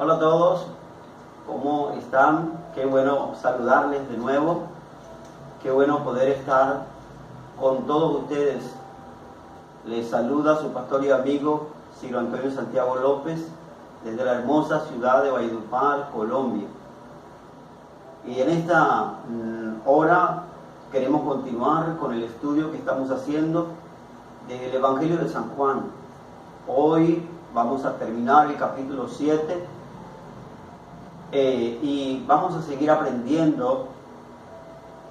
Hola a todos, ¿cómo están? Qué bueno saludarles de nuevo, qué bueno poder estar con todos ustedes. Les saluda su pastor y amigo Ciro Antonio Santiago López desde la hermosa ciudad de Valledupar, Colombia. Y en esta hora queremos continuar con el estudio que estamos haciendo del Evangelio de San Juan. Hoy vamos a terminar el capítulo 7 y vamos a seguir aprendiendo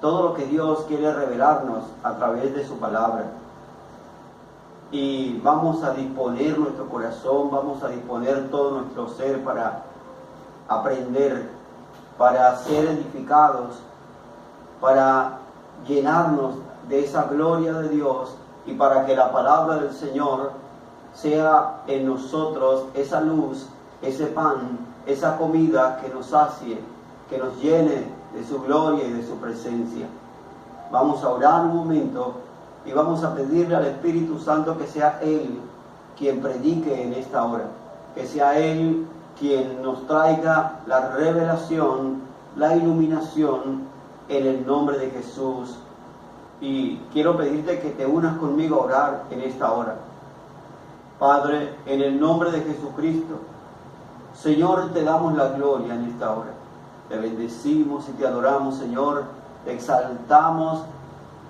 todo lo que Dios quiere revelarnos a través de su palabra. Y vamos a disponer nuestro corazón, vamos a disponer todo nuestro ser para aprender, para ser edificados, para llenarnos de esa gloria de Dios y para que la palabra del Señor sea en nosotros esa luz, ese pan, esa comida que nos sacie, que nos llene de su gloria y de su presencia. Vamos a orar un momento y vamos a pedirle al Espíritu Santo que sea Él quien predique en esta hora, que sea Él quien nos traiga la revelación, la iluminación en el nombre de Jesús. Y quiero pedirte que te unas conmigo a orar en esta hora. Padre, en el nombre de Jesucristo, Señor, te damos la gloria en esta hora. Te bendecimos y te adoramos, Señor. Te exaltamos.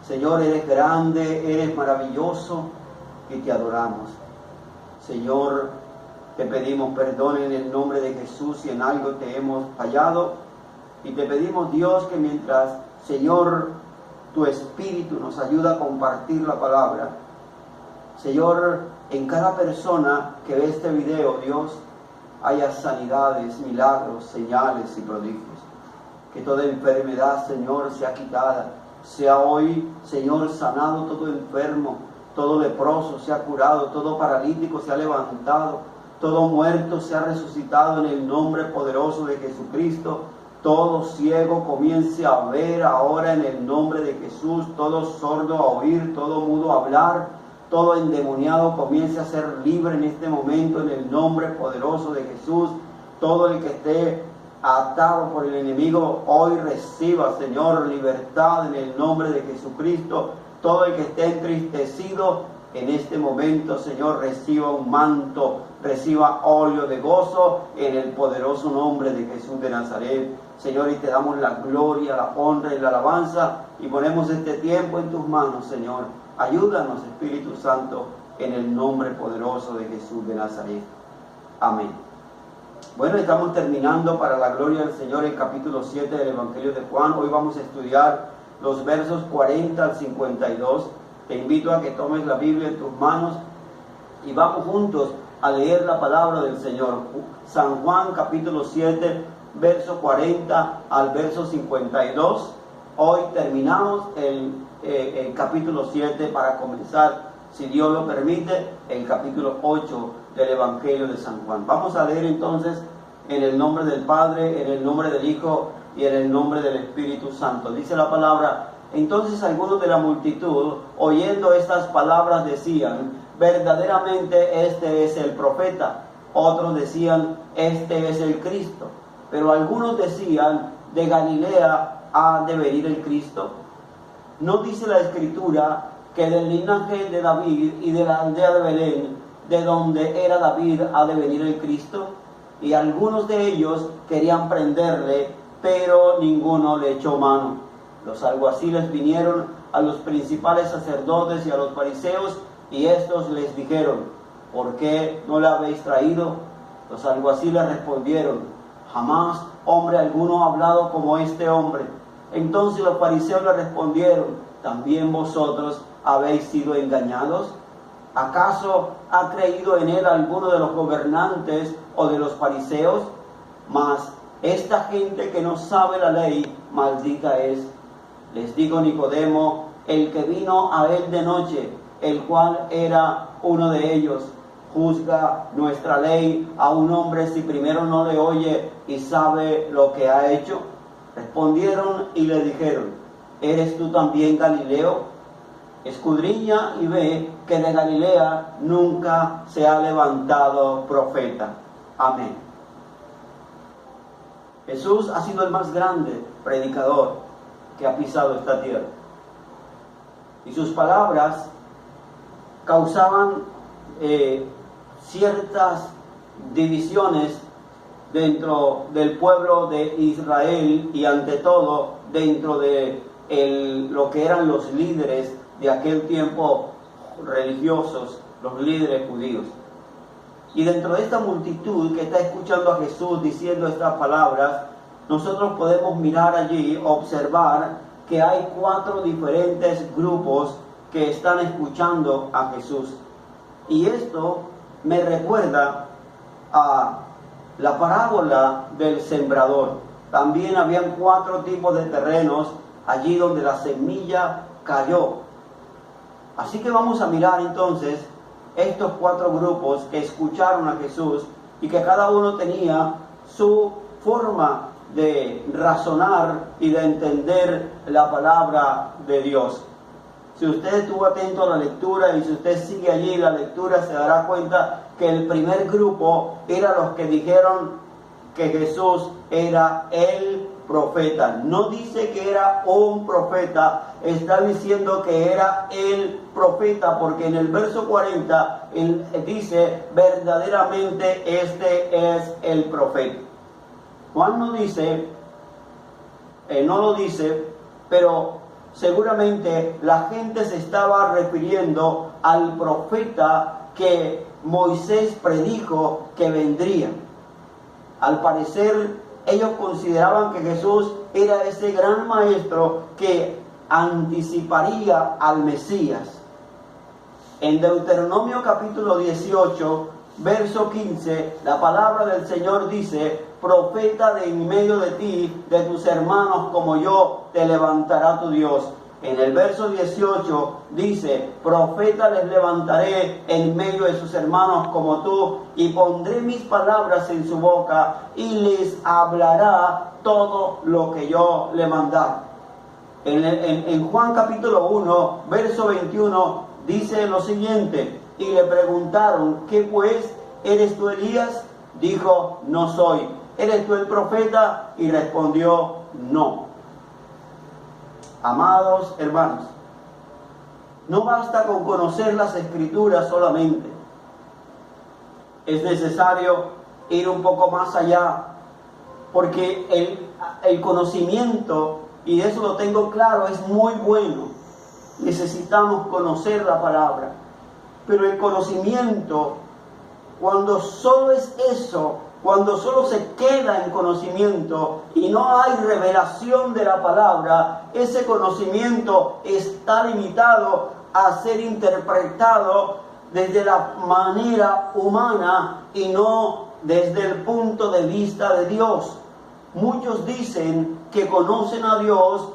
Señor, eres grande, eres maravilloso y te adoramos. Señor, te pedimos perdón en el nombre de Jesús si en algo te hemos fallado. Y te pedimos, Dios, que mientras, Señor, tu Espíritu nos ayuda a compartir la palabra, Señor, en cada persona que ve este video, Dios, haya sanidades, milagros, señales y prodigios. Que toda enfermedad, Señor, sea quitada. Sea hoy, Señor, sanado todo enfermo, todo leproso sea curado, todo paralítico sea levantado, todo muerto sea resucitado en el nombre poderoso de Jesucristo. Todo ciego comience a ver ahora en el nombre de Jesús, todo sordo a oír, todo mudo a hablar, todo endemoniado comience a ser libre en este momento en el nombre poderoso de Jesús. Todo el que esté atado por el enemigo hoy reciba, Señor, libertad en el nombre de Jesucristo. Todo el que esté entristecido en este momento, Señor, reciba un manto, reciba óleo de gozo en el poderoso nombre de Jesús de Nazaret. Señor, y te damos la gloria, la honra y la alabanza y ponemos este tiempo en tus manos, Señor. Ayúdanos, Espíritu Santo, en el nombre poderoso de Jesús de Nazaret. Amén. Bueno, estamos terminando para la gloria del Señor el capítulo 7 del Evangelio de Juan. Hoy vamos a estudiar los versos 40 al 52. Te invito a que tomes la Biblia en tus manos y vamos juntos a leer la palabra del Señor. San Juan capítulo 7, verso 40 al verso 52. Hoy terminamos el capítulo 7 para comenzar, si Dios lo permite, el capítulo 8 del Evangelio de San Juan. Vamos a leer entonces en el nombre del Padre, en el nombre del Hijo y en el nombre del Espíritu Santo. Dice la palabra: entonces algunos de la multitud, oyendo estas palabras, decían: verdaderamente este es el profeta. Otros decían: este es el Cristo. Pero algunos decían: de Galilea ha de venir el Cristo. ¿No dice la Escritura que del linaje de David y de la aldea de Belén, de donde era David, ha de venir el Cristo? Y algunos de ellos querían prenderle, pero ninguno le echó mano. Los alguaciles vinieron a los principales sacerdotes y a los fariseos, y estos les dijeron: ¿por qué no le habéis traído? Los alguaciles respondieron: jamás hombre alguno ha hablado como este hombre. Entonces los fariseos le respondieron: ¿también vosotros habéis sido engañados? ¿Acaso ha creído en él alguno de los gobernantes o de los fariseos? Mas esta gente que no sabe la ley, maldita es. Les digo, Nicodemo, el que vino a él de noche, el cual era uno de ellos: ¿juzga nuestra ley a un hombre si primero no le oye y sabe lo que ha hecho? Respondieron y le dijeron: ¿eres tú también Galileo? Escudriña y ve que de Galilea nunca se ha levantado profeta. Amén. Jesús ha sido el más grande predicador que ha pisado esta tierra. Y sus palabras causaban ciertas divisiones dentro del pueblo de Israel y ante todo dentro de lo que eran los líderes de aquel tiempo religiosos, los líderes judíos. Y dentro de esta multitud que está escuchando a Jesús diciendo estas palabras, nosotros podemos mirar allí, observar que hay 4 diferentes grupos que están escuchando a Jesús. Y esto me recuerda a la parábola del sembrador. También habían 4 tipos de terrenos allí donde la semilla cayó. Así que vamos a mirar entonces estos 4 grupos que escucharon a Jesús y que cada uno tenía su forma de razonar y de entender la palabra de Dios. Si usted estuvo atento a la lectura y si usted sigue allí la lectura, se dará cuenta que el primer grupo era los que dijeron que Jesús era el profeta. No dice que era un profeta, está diciendo que era el profeta, porque en el verso 40 él dice, verdaderamente este es el profeta. Juan no dice, no lo dice, pero seguramente la gente se estaba refiriendo al profeta que Moisés predijo que vendría. Al parecer, ellos consideraban que Jesús era ese gran maestro que anticiparía al Mesías. En Deuteronomio capítulo 18, verso 15, la palabra del Señor dice, profeta de en medio de ti, de tus hermanos como yo, te levantará tu Dios. En el verso 18 dice, profeta les levantaré en medio de sus hermanos como tú, y pondré mis palabras en su boca, y les hablará todo lo que yo le mandare. En Juan capítulo 1, verso 21, dice lo siguiente, y le preguntaron, ¿qué pues? ¿Eres tú Elías? Dijo, no soy. ¿Eres tú el profeta? Y respondió, no. Amados hermanos, no basta con conocer las Escrituras solamente. Es necesario ir un poco más allá, porque el conocimiento, y eso lo tengo claro, es muy bueno. Necesitamos conocer la palabra, pero el conocimiento, cuando solo es eso, cuando solo se queda en conocimiento y no hay revelación de la palabra, ese conocimiento está limitado a ser interpretado desde la manera humana y no desde el punto de vista de Dios. Muchos dicen que conocen a Dios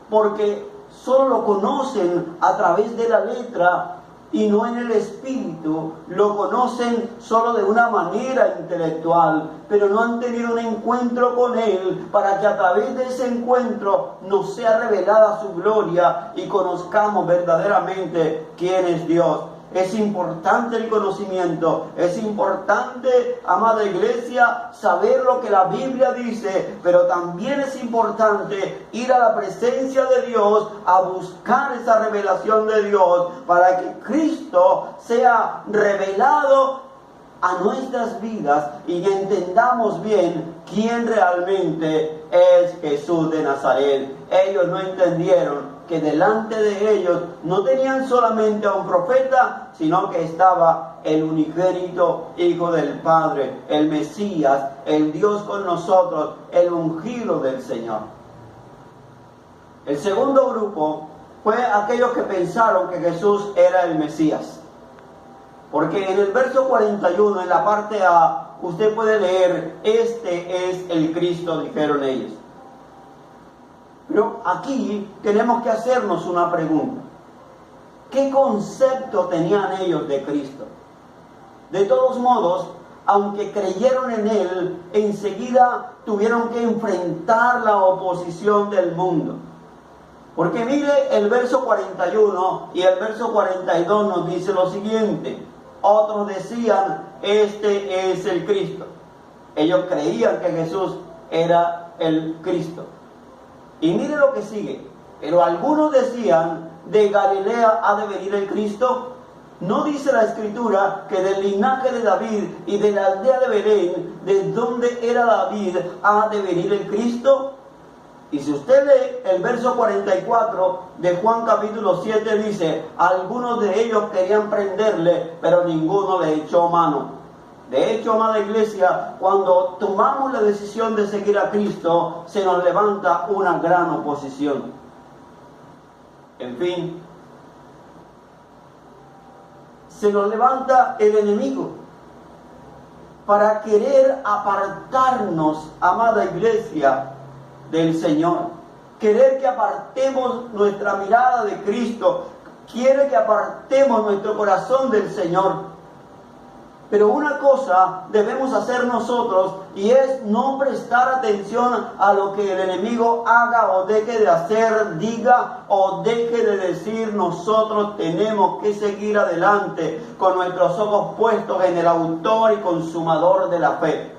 porque solo lo conocen a través de la letra y no en el espíritu, lo conocen solo de una manera intelectual, pero no han tenido un encuentro con Él para que a través de ese encuentro nos sea revelada su gloria y conozcamos verdaderamente quién es Dios. Es importante el conocimiento, es importante, amada iglesia, saber lo que la Biblia dice, pero también es importante ir a la presencia de Dios a buscar esa revelación de Dios para que Cristo sea revelado a nuestras vidas y entendamos bien quién realmente es Jesús de Nazaret. Ellos no entendieron que delante de ellos no tenían solamente a un profeta, sino que estaba el unigénito Hijo del Padre, el Mesías, el Dios con nosotros, el ungido del Señor. El segundo grupo fue aquellos que pensaron que Jesús era el Mesías. Porque en el verso 41, en la parte A, usted puede leer, este es el Cristo, dijeron ellos. Pero aquí tenemos que hacernos una pregunta. ¿Qué concepto tenían ellos de Cristo? De todos modos, aunque creyeron en Él, enseguida tuvieron que enfrentar la oposición del mundo. Porque mire el verso 41 y el verso 42 nos dice lo siguiente. Otros decían, este es el Cristo. Ellos creían que Jesús era el Cristo. Y mire lo que sigue. Pero algunos decían, ¿de Galilea ha de venir el Cristo? ¿No dice la Escritura que del linaje de David y de la aldea de Belén, de donde era David, ha de venir el Cristo? Y si usted lee el verso 44 de Juan capítulo 7, dice, algunos de ellos querían prenderle, pero ninguno le echó mano. De hecho, amada iglesia, cuando tomamos la decisión de seguir a Cristo, se nos levanta una gran oposición. En fin, se nos levanta el enemigo para querer apartarnos, amada iglesia, del Señor. Querer que apartemos nuestra mirada de Cristo. Quiere que apartemos nuestro corazón del Señor. Pero una cosa debemos hacer nosotros, y es no prestar atención a lo que el enemigo haga o deje de hacer, diga o deje de decir. Nosotros tenemos que seguir adelante con nuestros ojos puestos en el autor y consumador de la fe.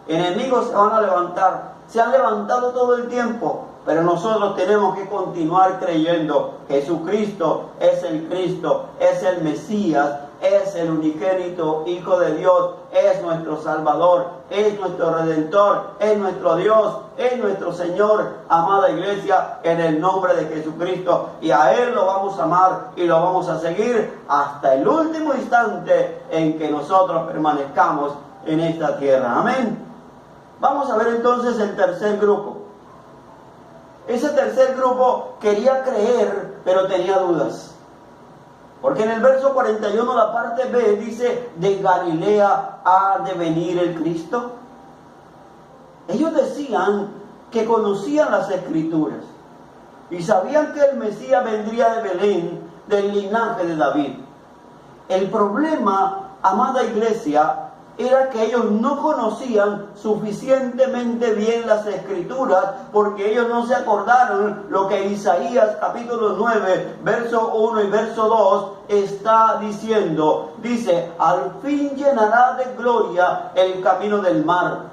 Enemigos se van a levantar, se han levantado todo el tiempo, pero nosotros tenemos que continuar creyendo. Jesucristo es el Cristo, es el Mesías, es el unigénito Hijo de Dios, es nuestro Salvador, es nuestro Redentor, es nuestro Dios, es nuestro Señor, amada iglesia, en el nombre de Jesucristo. Y a Él lo vamos a amar y lo vamos a seguir hasta el último instante en que nosotros permanezcamos en esta tierra. Amén. Vamos a ver entonces el tercer grupo. Ese tercer grupo quería creer, pero tenía dudas. Porque en el verso 41, la parte B, dice, ¿de Galilea ha de venir el Cristo? Ellos decían que conocían las Escrituras y sabían que el Mesías vendría de Belén, del linaje de David. El problema, amada iglesia, era que ellos no conocían suficientemente bien las Escrituras, porque ellos no se acordaron lo que Isaías capítulo 9, verso 1 y verso 2 está diciendo. Dice, al fin llenará de gloria el camino del mar,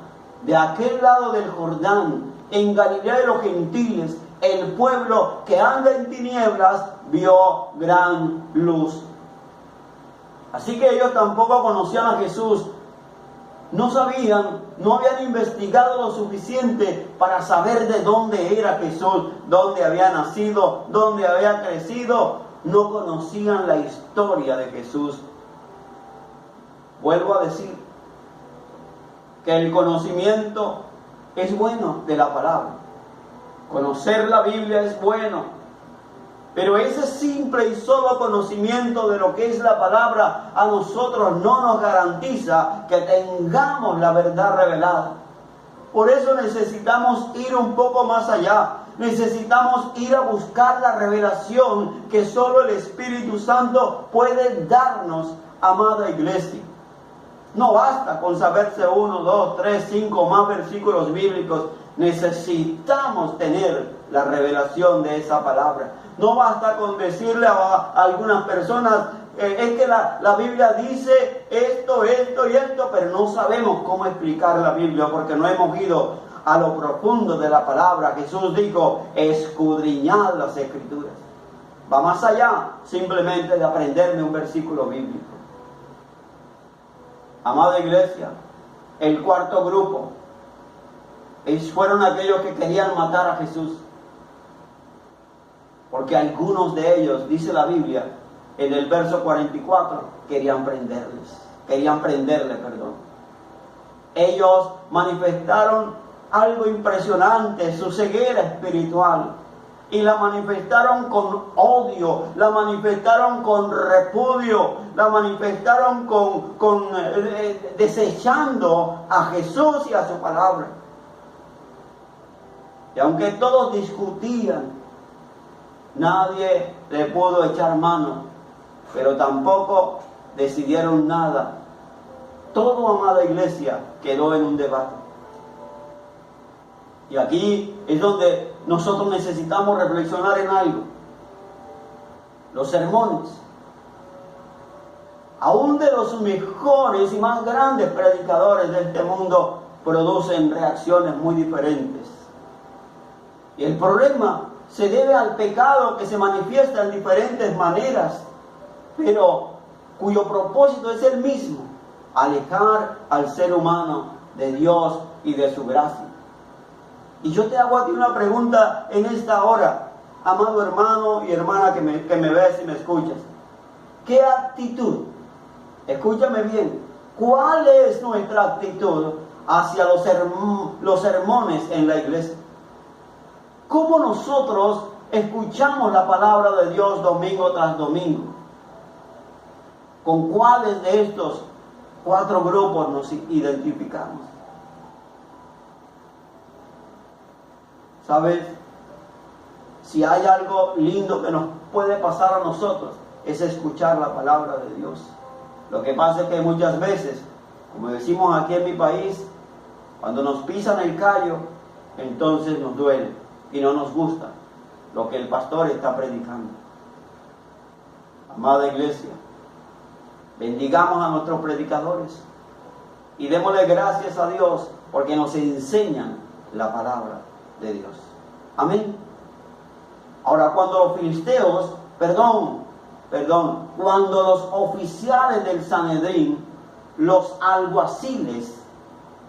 de aquel lado del Jordán, en Galilea de los gentiles, el pueblo que anda en tinieblas vio gran luz. Así que ellos tampoco conocían a Jesús. No sabían, no habían investigado lo suficiente para saber de dónde era Jesús, dónde había nacido, dónde había crecido. No conocían la historia de Jesús. Vuelvo a decir que el conocimiento es bueno de la palabra. Conocer la Biblia es bueno. Pero ese simple y solo conocimiento de lo que es la palabra a nosotros no nos garantiza que tengamos la verdad revelada. Por eso necesitamos ir un poco más allá. Necesitamos ir a buscar la revelación que solo el Espíritu Santo puede darnos, amada iglesia. No basta con saberse 1, 2, 3, 5 más versículos bíblicos. Necesitamos tener la revelación de esa palabra. No basta con decirle a algunas personas, es que la Biblia dice esto, esto y esto, pero no sabemos cómo explicar la Biblia porque no hemos ido a lo profundo de la palabra. Jesús dijo, escudriñad las Escrituras. Va más allá simplemente de aprenderme un versículo bíblico. Amada iglesia, el cuarto grupo fueron aquellos que querían matar a Jesús. Porque algunos de ellos, dice la Biblia, en el verso 44, querían prenderle. Ellos manifestaron algo impresionante, su ceguera espiritual. Y la manifestaron con odio, la manifestaron con repudio, la manifestaron desechando a Jesús y a su palabra. Y aunque todos discutían, nadie le pudo echar mano, pero tampoco decidieron nada. Todo, amada iglesia, quedó en un debate. Y aquí es donde nosotros necesitamos reflexionar en algo. Los sermones, aún de los mejores y más grandes predicadores de este mundo, producen reacciones muy diferentes. Y el problema se debe al pecado que se manifiesta en diferentes maneras, pero cuyo propósito es el mismo: alejar al ser humano de Dios y de su gracia. Y yo te hago a ti una pregunta en esta hora, amado hermano y hermana que me ves y me escuchas. ¿Qué actitud? Escúchame bien. ¿Cuál es nuestra actitud hacia los sermones en la iglesia? ¿Cómo nosotros escuchamos la palabra de Dios domingo tras domingo? ¿Con cuáles de estos 4 grupos nos identificamos? ¿Sabes? Si hay algo lindo que nos puede pasar a nosotros, es escuchar la palabra de Dios. Lo que pasa es que muchas veces, como decimos aquí en mi país, cuando nos pisan el callo, entonces nos duele y no nos gusta lo que el pastor está predicando. Amada iglesia, bendigamos a nuestros predicadores y démosle gracias a Dios porque nos enseñan la palabra de Dios. Amén. Ahora, cuando los filisteos, cuando los oficiales del Sanedrín, los alguaciles,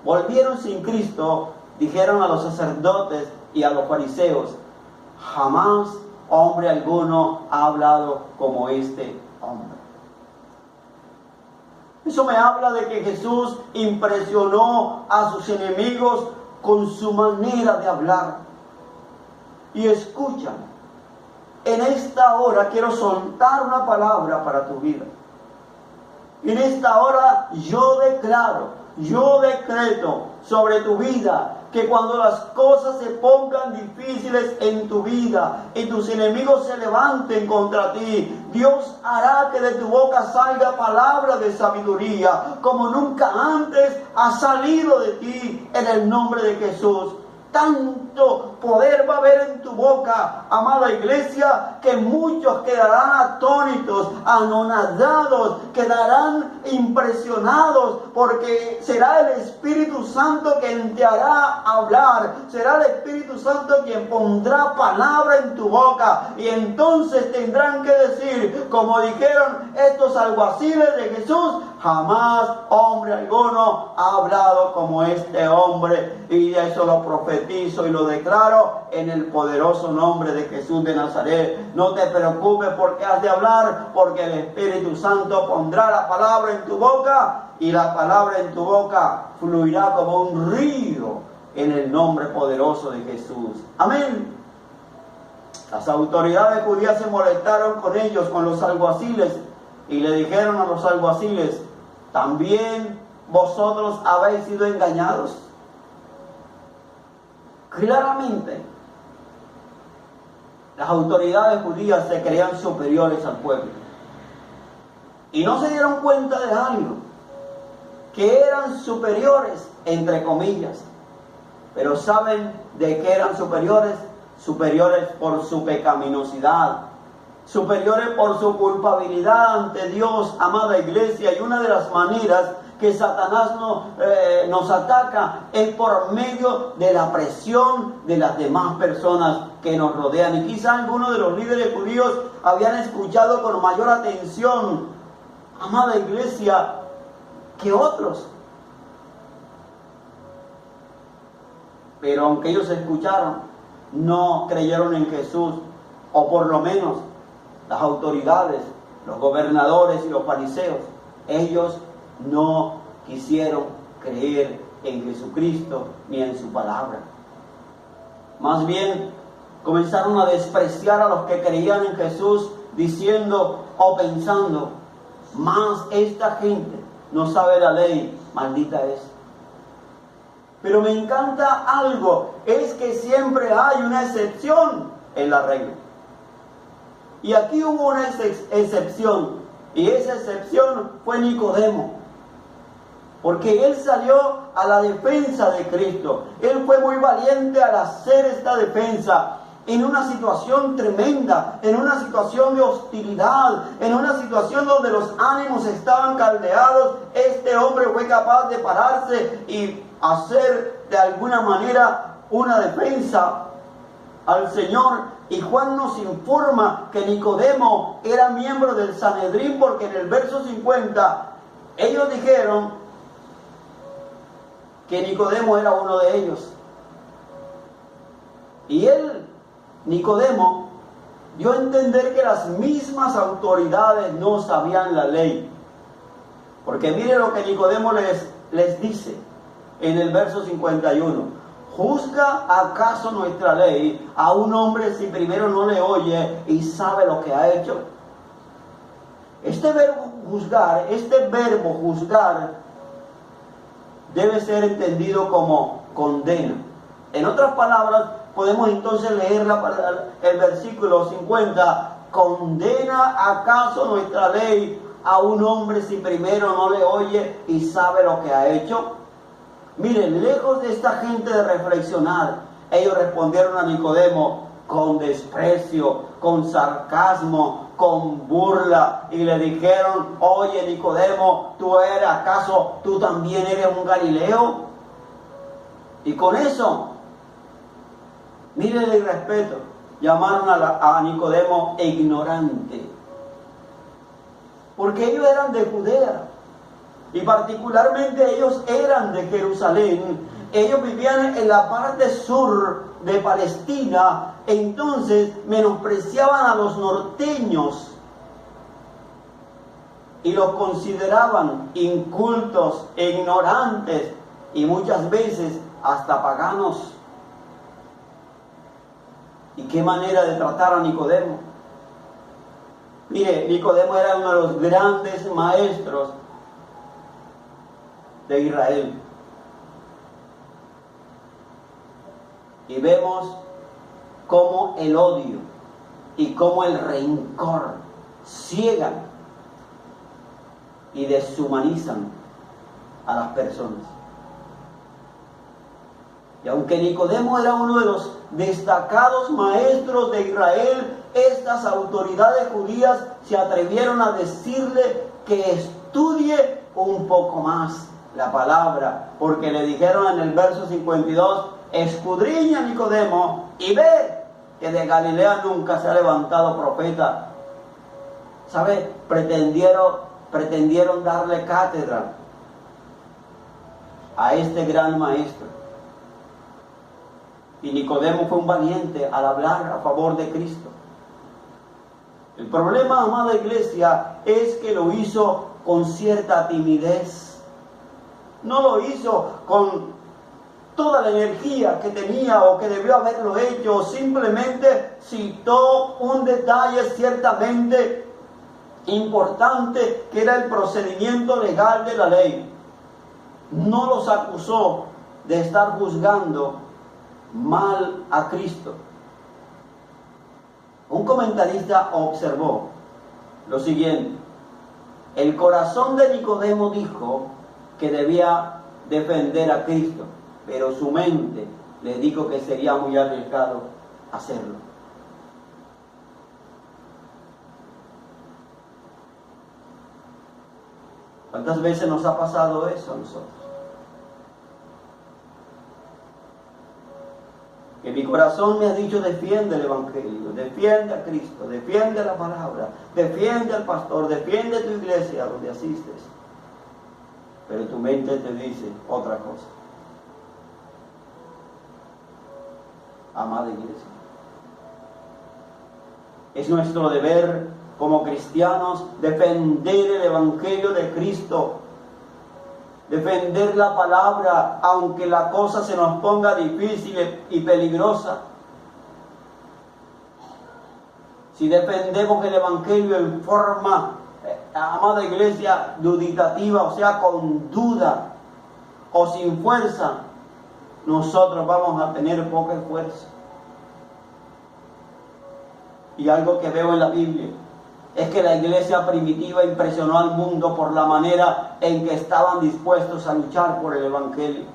volvieron sin Cristo, dijeron a los sacerdotes y a los fariseos: jamás hombre alguno ha hablado como este hombre. Eso me habla de que Jesús impresionó a sus enemigos con su manera de hablar. Y escucha, en esta hora quiero soltar una palabra para tu vida. En esta hora yo decreto sobre tu vida que cuando las cosas se pongan difíciles en tu vida y tus enemigos se levanten contra ti, Dios hará que de tu boca salga palabra de sabiduría como nunca antes ha salido de ti, en el nombre de Jesús. Tanto poder va a haber en tu boca, amada iglesia, que muchos quedarán atónitos, anonadados, quedarán impresionados, porque será el Espíritu Santo quien te hará hablar, será el Espíritu Santo quien pondrá palabra en tu boca, y entonces tendrán que decir, como dijeron estos alguaciles de Jesús: jamás hombre alguno ha hablado como este hombre. Y eso lo profetizo y lo declaro en el poderoso nombre de Jesús de Nazaret. No te preocupes porque has de hablar, porque el Espíritu Santo pondrá la palabra en tu boca, y la palabra en tu boca fluirá como un río en el nombre poderoso de Jesús. Amén. Las autoridades judías se molestaron con ellos, con los alguaciles, y le dijeron a los alguaciles: ¿también vosotros habéis sido engañados? Claramente, las autoridades judías se creían superiores al pueblo. Y no se dieron cuenta de algo, que eran superiores, entre comillas. Pero ¿saben de qué eran superiores? Superiores por su pecaminosidad, superiores por su culpabilidad ante Dios, amada iglesia. Y una de las maneras que Satanás nos ataca es por medio de la presión de las demás personas que nos rodean. Y quizá algunos de los líderes judíos habían escuchado con mayor atención, amada iglesia, que otros. Pero aunque ellos escucharon, no creyeron en Jesús, o por lo menos las autoridades, los gobernadores y los fariseos, ellos no quisieron creer en Jesucristo ni en su palabra. Más bien, comenzaron a despreciar a los que creían en Jesús, diciendo o pensando: más esta gente no sabe la ley, maldita es. Pero me encanta algo, es que siempre hay una excepción en la regla. Y aquí hubo una excepción, y esa excepción fue Nicodemo. Porque él salió a la defensa de Cristo. Él fue muy valiente al hacer esta defensa en una situación tremenda, en una situación de hostilidad, en una situación donde los ánimos estaban caldeados. Este hombre fue capaz de pararse y hacer de alguna manera una defensa al Señor. Y Juan nos informa que Nicodemo era miembro del Sanedrín, porque en el verso 50 ellos dijeron que Nicodemo era uno de ellos. Y él, Nicodemo, dio a entender que las mismas autoridades no sabían la ley. Porque mire lo que Nicodemo les dice en el verso 51. ¿Juzga acaso nuestra ley a un hombre si primero no le oye y sabe lo que ha hecho? Este verbo juzgar, debe ser entendido como condena. En otras palabras, podemos entonces leer el versículo 50. ¿Condena acaso nuestra ley a un hombre si primero no le oye y sabe lo que ha hecho? Miren, lejos de esta gente de reflexionar, ellos respondieron a Nicodemo con desprecio, con sarcasmo, con burla, y le dijeron: oye Nicodemo, ¿acaso tú también eres un Galileo? Y con eso, miren el irrespeto, llamaron a Nicodemo ignorante, porque ellos eran de Judea. Y particularmente ellos eran de Jerusalén. Ellos vivían en la parte sur de Palestina. Entonces menospreciaban a los norteños y los consideraban incultos, ignorantes y muchas veces hasta paganos. ¿Y qué manera de tratar a Nicodemo? Mire, Nicodemo era uno de los grandes maestros de Israel. Y vemos cómo el odio y cómo el rencor ciegan y deshumanizan a las personas. Y aunque Nicodemo era uno de los destacados maestros de Israel, estas autoridades judías se atrevieron a decirle que estudie un poco más la palabra, porque le dijeron en el verso 52: escudriña, Nicodemo, y ve que de Galilea nunca se ha levantado profeta. ¿Sabe? Pretendieron darle cátedra a este gran maestro. Y Nicodemo fue un valiente al hablar a favor de Cristo. El problema, amada iglesia, es que lo hizo con cierta timidez. No lo hizo con toda la energía que tenía o que debió haberlo hecho. Simplemente citó un detalle ciertamente importante, que era el procedimiento legal de la ley. No los acusó de estar juzgando mal a Cristo. Un comentarista observó lo siguiente: el corazón de Nicodemo dijo que debía defender a Cristo, pero su mente le dijo que sería muy arriesgado hacerlo. ¿Cuántas veces nos ha pasado eso a nosotros? Que mi corazón me ha dicho: defiende el Evangelio, defiende a Cristo, defiende la palabra, defiende al pastor, defiende tu iglesia donde asistes. Pero tu mente te dice otra cosa. Amada iglesia, es nuestro deber como cristianos defender el Evangelio de Cristo, defender la palabra, aunque la cosa se nos ponga difícil y peligrosa. Si defendemos el Evangelio en forma, amada iglesia, duditativa, o sea, con duda o sin fuerza, nosotros vamos a tener poca fuerza. Y algo que veo en la Biblia es que la iglesia primitiva impresionó al mundo por la manera en que estaban dispuestos a luchar por el Evangelio.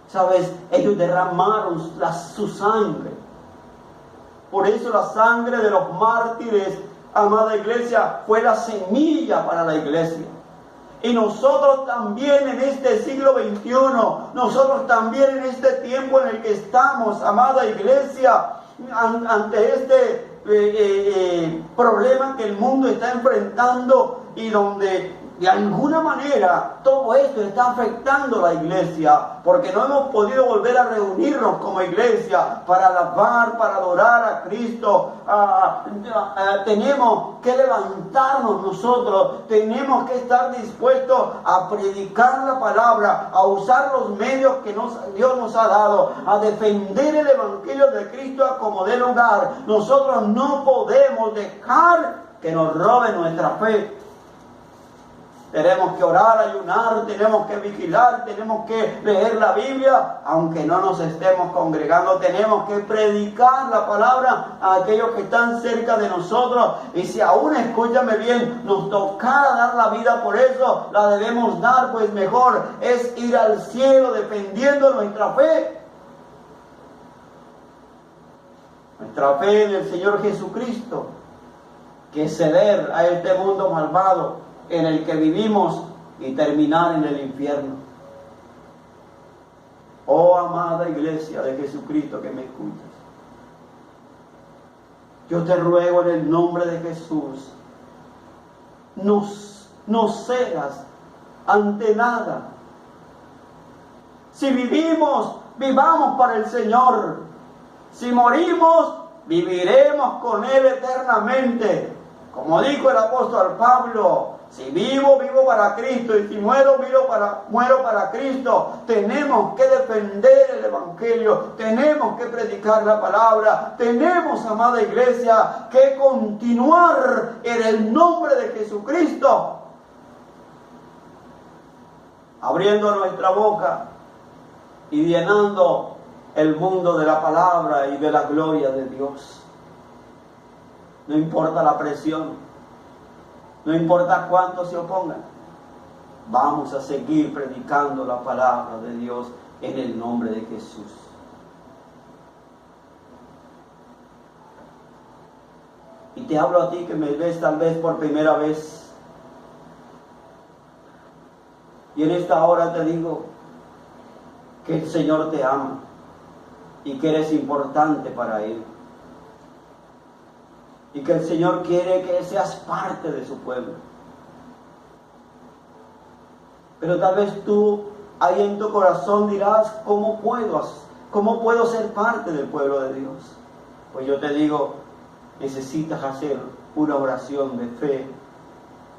¿Sabes? Ellos derramaron su sangre. Por eso la sangre de los mártires, amada iglesia, fue la semilla para la iglesia. Y nosotros también en este siglo XXI, nosotros también en este tiempo en el que estamos, amada iglesia, ante este problema que el mundo está enfrentando y donde de alguna manera todo esto está afectando a la iglesia, porque no hemos podido volver a reunirnos como iglesia para alabar, para adorar a Cristo. Tenemos que levantarnos nosotros, tenemos que estar dispuestos a predicar la palabra, a usar los medios que Dios nos ha dado, a defender el Evangelio de Cristo a como dé lugar. Nosotros no podemos dejar que nos roben nuestra fe. Tenemos que orar, ayunar, tenemos que vigilar, tenemos que leer la Biblia, aunque no nos estemos congregando, tenemos que predicar la palabra a aquellos que están cerca de nosotros. Y si aún, escúchame bien, nos tocara dar la vida por eso, la debemos dar, pues mejor es ir al cielo defendiendo nuestra fe. Nuestra fe en el Señor Jesucristo, que ceder a este mundo malvado en el que vivimos y terminar en el infierno. Oh amada iglesia de Jesucristo que me escuchas, yo te ruego en el nombre de Jesús, no cedas ante nada. Si vivimos, vivamos para el Señor. Si morimos, viviremos con Él eternamente. Como dijo el apóstol Pablo, si vivo, vivo para Cristo, y si muero, muero para Cristo. Tenemos que defender el Evangelio, tenemos que predicar la palabra, tenemos, amada iglesia, que continuar en el nombre de Jesucristo, abriendo nuestra boca y llenando el mundo de la palabra y de la gloria de Dios. No importa la presión, no importa cuánto se opongan, vamos a seguir predicando la palabra de Dios en el nombre de Jesús. Y te hablo a ti que me ves tal vez por primera vez. Y en esta hora te digo que el Señor te ama y que eres importante para Él. Y que el Señor quiere que seas parte de su pueblo. Pero tal vez tú ahí en tu corazón dirás, ¿cómo puedo ser parte del pueblo de Dios? Pues yo te digo, necesitas hacer una oración de fe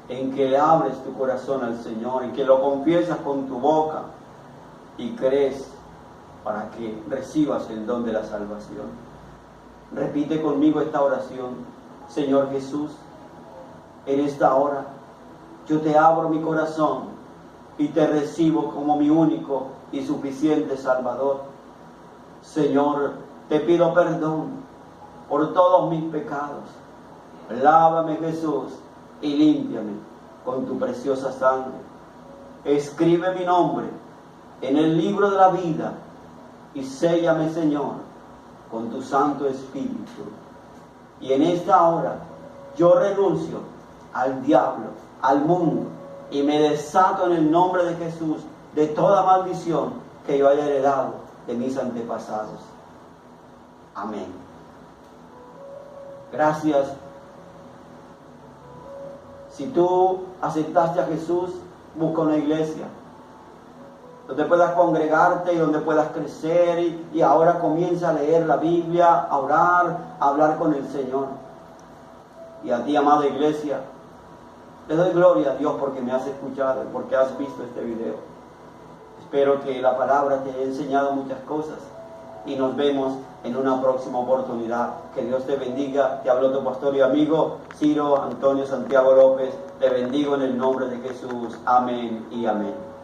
en que le abres tu corazón al Señor y que lo confiesas con tu boca y crees para que recibas el don de la salvación. Repite conmigo esta oración. Señor Jesús, en esta hora yo te abro mi corazón y te recibo como mi único y suficiente Salvador. Señor, te pido perdón por todos mis pecados. Lávame, Jesús, y límpiame con tu preciosa sangre. Escribe mi nombre en el libro de la vida y séllame, Señor, con tu Santo Espíritu. Y en esta hora yo renuncio al diablo, al mundo, y me desato en el nombre de Jesús de toda maldición que yo haya heredado de mis antepasados. Amén. Gracias. Si tú aceptaste a Jesús, busca una iglesia donde puedas congregarte y donde puedas crecer y ahora comienza a leer la Biblia, a orar, a hablar con el Señor. Y a ti, amada iglesia, le doy gloria a Dios porque me has escuchado y porque has visto este video. Espero que la palabra te haya enseñado muchas cosas y nos vemos en una próxima oportunidad. Que Dios te bendiga. Te habló tu pastor y amigo Ciro Antonio Santiago López. Te bendigo en el nombre de Jesús. Amén y amén.